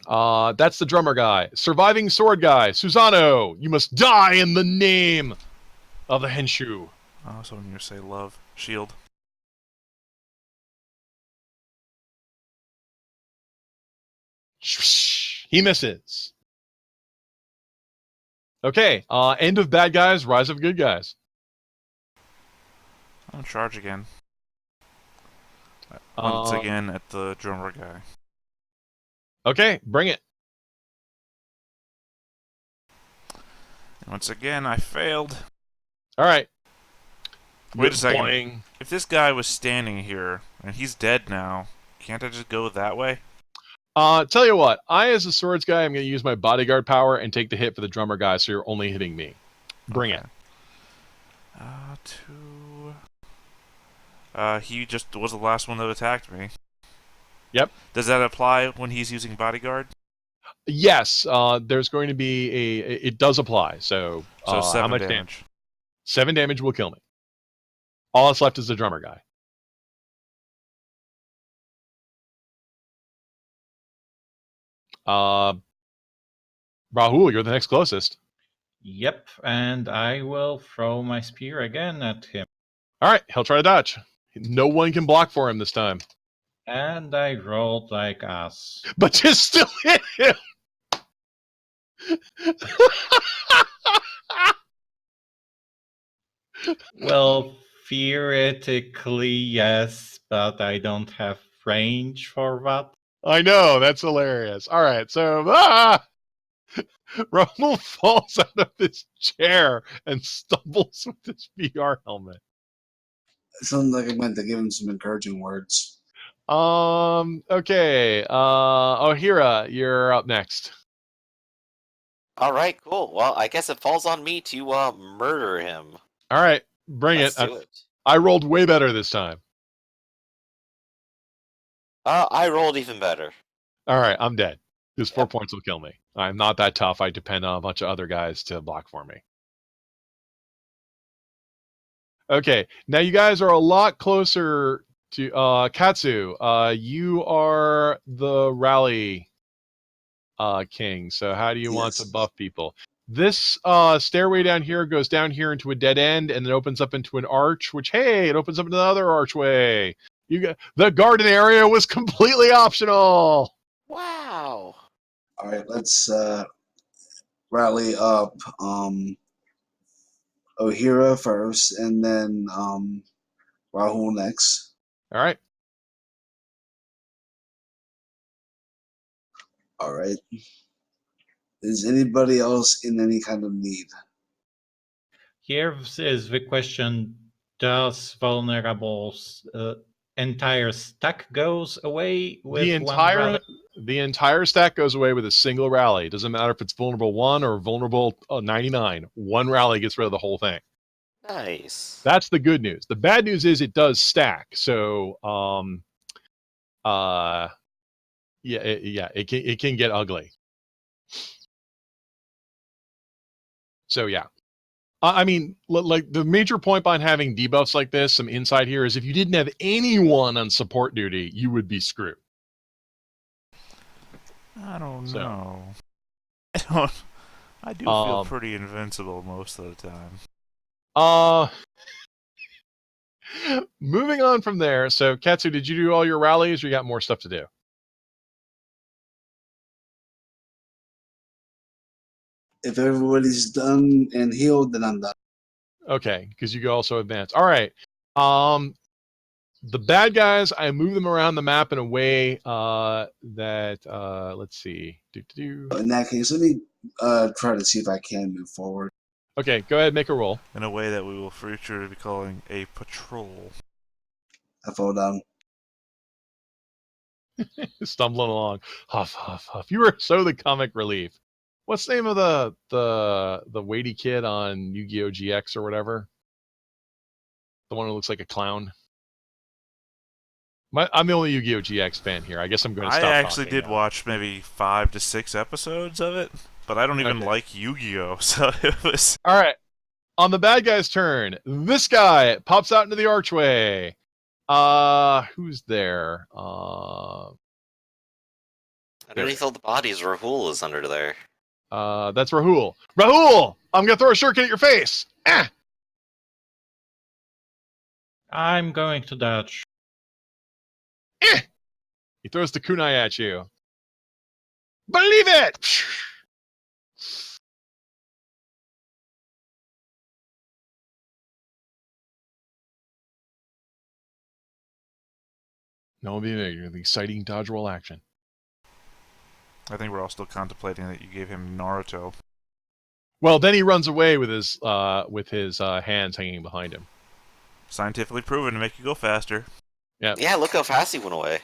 S1: That's the drummer guy. Surviving sword guy, Susano. You must die in the name of the Henshu.
S2: Oh, so when you say love, shield.
S1: He misses. Okay, end of bad guys, rise of good guys.
S2: I'm gonna charge again. Once again at the drummer guy.
S1: Okay, bring it.
S2: And once again, I failed.
S1: All right.
S2: Wait a second.
S1: Boing.
S2: If this guy was standing here, and he's dead now, can't I just go that way?
S1: Tell you what, I as a swords guy, I'm going to use my bodyguard power and take the hit for the drummer guy, so you're only hitting me. Bring it.
S2: He just was the last one that attacked me.
S1: Yep.
S2: Does that apply when he's using bodyguard?
S1: Yes, there's going to be it does apply. So,
S2: So 7
S1: how much
S2: damage.
S1: 7 damage will kill me. All that's left is the drummer guy. Rahul, you're the next closest.
S4: Yep, and I will throw my spear again at him.
S1: All right, he'll try to dodge. No one can block for him this time.
S4: And I rolled like ass.
S1: But you still hit him.
S4: Well, theoretically, yes, but I don't have range for that.
S1: I know, that's hilarious. All right, so Rumble falls out of his chair and stumbles with his VR helmet.
S5: It sounds like I meant to give him some encouraging words.
S1: Okay. Ohira, you're up next.
S3: All right, cool. Well, I guess it falls on me to murder him.
S1: All right, bring
S3: Let's
S1: it.
S3: do it.
S1: I rolled way better this time.
S3: I rolled even better.
S1: All right, I'm dead. This 4
S3: Yep.
S1: points will kill me. I'm not that tough. I depend on a bunch of other guys to block for me. Okay, now you guys are a lot closer to Katsu. You are the rally king. So how do you want to
S5: Yes.
S1: buff people? This stairway down here goes down here into a dead end and then opens up into an arch, which, hey, it opens up into another archway. The garden area was completely optional.
S3: Wow.
S5: All right, let's rally up Ohira first, and then Rahul next.
S1: All right.
S5: All right. Is anybody else in any kind of need?
S4: Here is the question: does vulnerables entire stack goes away with one rally?
S1: The entire stack goes away with a single rally. It doesn't matter if it's vulnerable 1 or vulnerable 99. One rally gets rid of the whole thing.
S3: Nice.
S1: That's the good news. The bad news is it does stack. So it can get ugly. So yeah. I mean, like the major point behind having debuffs like this, some insight here, is if you didn't have anyone on support duty, you would be screwed.
S2: I don't
S1: So.
S2: know. I do feel pretty invincible most of the time.
S1: Moving on from there. So, Katsu, did you do all your rallies, or you got more stuff to do?
S5: If everybody's done and healed, then I'm done.
S1: Okay, because you can also advance. All right. The bad guys, I move them around the map in a way that let's see.
S5: In that case, let me try to see if I can move forward.
S1: Okay, go ahead, make a roll.
S2: In a way that we will future be calling a patrol.
S5: I fall down.
S1: Stumbling along, huff, huff, huff. You are so the comic relief. What's the name of the weighty kid on Yu-Gi-Oh! GX or whatever? The one who looks like a clown. I'm the only Yu-Gi-Oh! GX fan here. I guess I'm going to stop
S2: I actually
S1: talking
S2: did
S1: now.
S2: watch maybe 5 to 6 episodes of it, but I don't even like Yu-Gi-Oh! So it was...
S1: All right. On the bad guy's turn, this guy pops out into the archway. Who's there?
S3: Underneath all the bodies, Rahul is under there.
S1: That's Rahul. Rahul! I'm going to throw a shuriken at your face! Ah!
S4: I'm going to dodge.
S1: Eh! He throws the kunai at you. Believe it! No, the exciting dodge roll action.
S2: I think we're all still contemplating that you gave him Naruto.
S1: Well, then he runs away with his hands hanging behind him.
S2: Scientifically proven to make you go faster.
S1: Yeah.
S3: Yeah, look how fast he went away.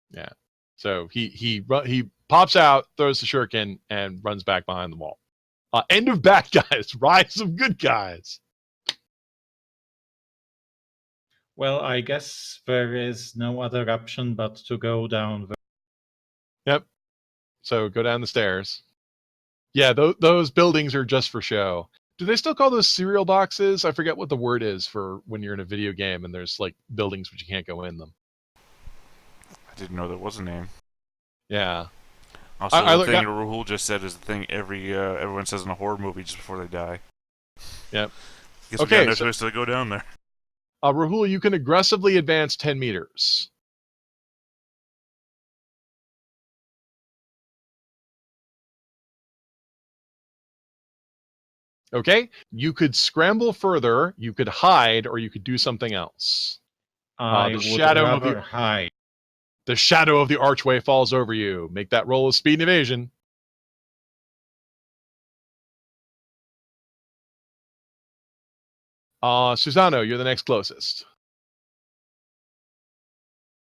S1: Yeah. So he pops out, throws the shuriken, and runs back behind the wall. End of bad guys, rise of good guys.
S4: Well, I guess there is no other option but to go down the...
S1: Yep. So go down the stairs. Yeah, those buildings are just for show. Do they still call those cereal boxes? I forget what the word is for when you're in a video game and there's like buildings but you can't go in them.
S2: I didn't know there was a name.
S1: Yeah.
S2: Also, the thing Rahul just said is the thing everyone says in a horror movie just before they die.
S1: Yep.
S2: Guess we got no choice to go down there.
S1: Rahul, you can aggressively advance 10 meters. Okay, you could scramble further, you could hide, or you could do something else.
S4: I
S1: The
S4: would
S1: shadow of
S4: rather hide.
S1: The shadow of the archway falls over you. Make that roll of speed and evasion. Susano, you're the next closest.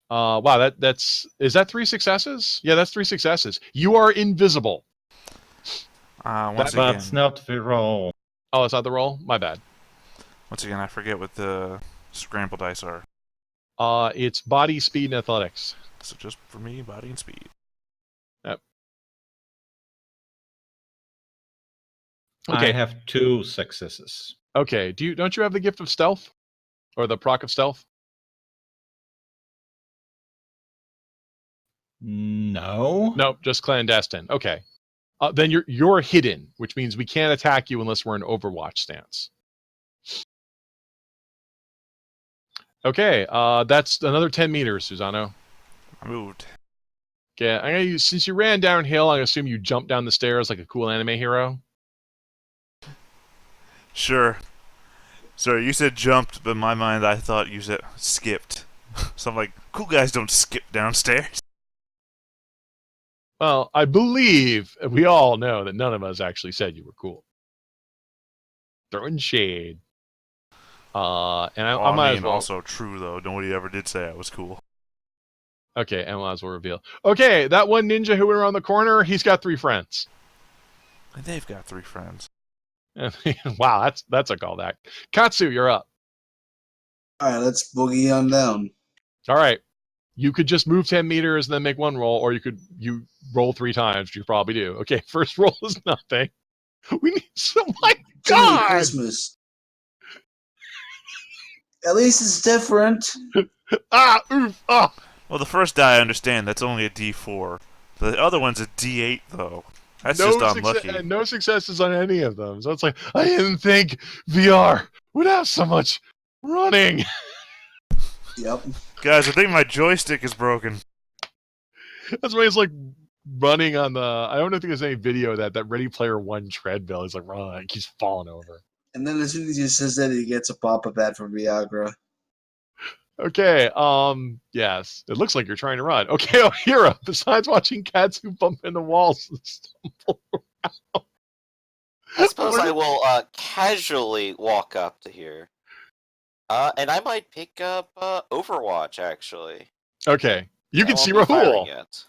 S1: Wow, is that 3 successes? Yeah, that's 3 successes. You are invisible.
S2: Once
S4: That's
S2: again,
S4: not the roll.
S1: Oh, it's not the roll? My bad.
S2: I forget what the scramble dice are.
S1: It's body, speed, and athletics.
S2: So just for me, body and speed.
S1: Yep.
S4: I
S1: Okay.
S4: have 2 successes.
S1: Okay. Don't you have the gift of stealth? Or the proc of stealth?
S4: No.
S1: Nope, just clandestine. Okay. Then you're hidden, which means we can't attack you unless we're in Overwatch stance. Okay, that's another 10 meters, Susano.
S2: I moved.
S1: Okay, I'm gonna use, since you ran downhill, I assume you jumped down the stairs like a cool anime hero.
S2: Sure. Sorry, you said jumped, but in my mind I thought you said skipped. So I'm like, cool guys don't skip downstairs.
S1: Well, I believe we all know that none of us actually said you were cool. Throwing shade. And I might as well.
S2: Also true though. Nobody ever did say I was cool.
S1: Okay, and might as well reveal. Okay, that one ninja who went around the corner, he's got 3 friends.
S2: And they've got 3 friends.
S1: Wow, that's a callback. Katsu, you're up.
S5: All right, let's boogie on down.
S1: All right. You could just move 10 meters and then make 1 roll, or you roll 3 times, which you probably do. Okay, first roll is nothing. We need some. My
S5: Jiminy
S1: God!
S5: Christmas. At least it's different.
S1: Oof!
S2: Well, the first die I understand. That's only a D4. The other one's a D8 though. That's
S1: no
S2: just unlucky.
S1: No successes on any of them. So it's like, I didn't think VR would have so much running.
S5: Yep.
S2: Guys, I think my joystick is broken.
S1: That's why he's like running on the. I don't think there's any video of that Ready Player One treadmill. He's like running, he's falling over.
S5: And then as soon as he says that, he gets a pop-up ad for Viagra.
S1: Okay, yes. It looks like you're trying to run. Okay, Ohira, besides watching cats who bump into walls and stumble around.
S3: I suppose I will casually walk up to here. And I might pick up Overwatch, actually.
S1: Okay. You
S3: I
S1: can
S3: won't
S1: see
S3: be firing
S1: Rahul.
S3: yet.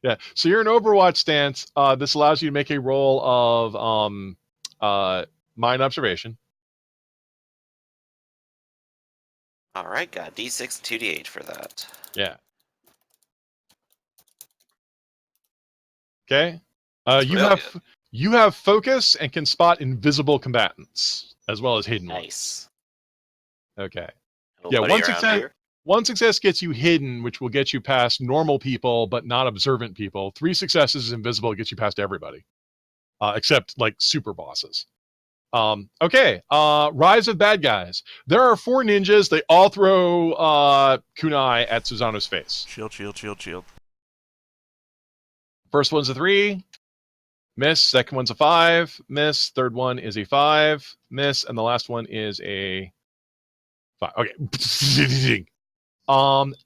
S1: Yeah. So you're in Overwatch stance. This allows you to make a roll of mind observation.
S3: Alright, got D6 and 2D8 for that.
S1: Yeah. Okay. You have focus and can spot invisible combatants as well as hidden ones.
S3: Nice.
S1: Okay.
S3: Nobody around here?
S1: One success gets you hidden, which will get you past normal people, but not observant people. 3 successes is invisible, gets you past everybody, except like super bosses. Okay. Rise of bad guys. There are 4 ninjas. They all throw kunai at Susano's face.
S2: Shield, shield, shield, shield.
S1: First one's a 3. Miss. Second one's a 5. Miss. Third one is a 5. Miss. And the last one is a 5. Okay.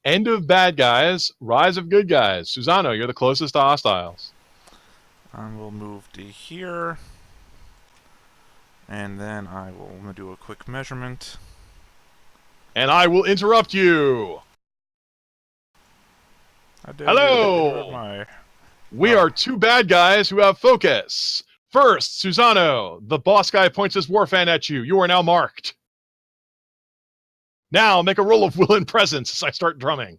S1: End of bad guys. Rise of good guys. Susano, you're the closest to hostiles.
S2: I will move to here. And then I'm going to do a quick measurement.
S1: And I will interrupt you. Hello. We are 2 bad guys who have focus. First, Susano, the boss guy points his warfan at you. You are now marked. Now make a roll of will and presence as I start drumming.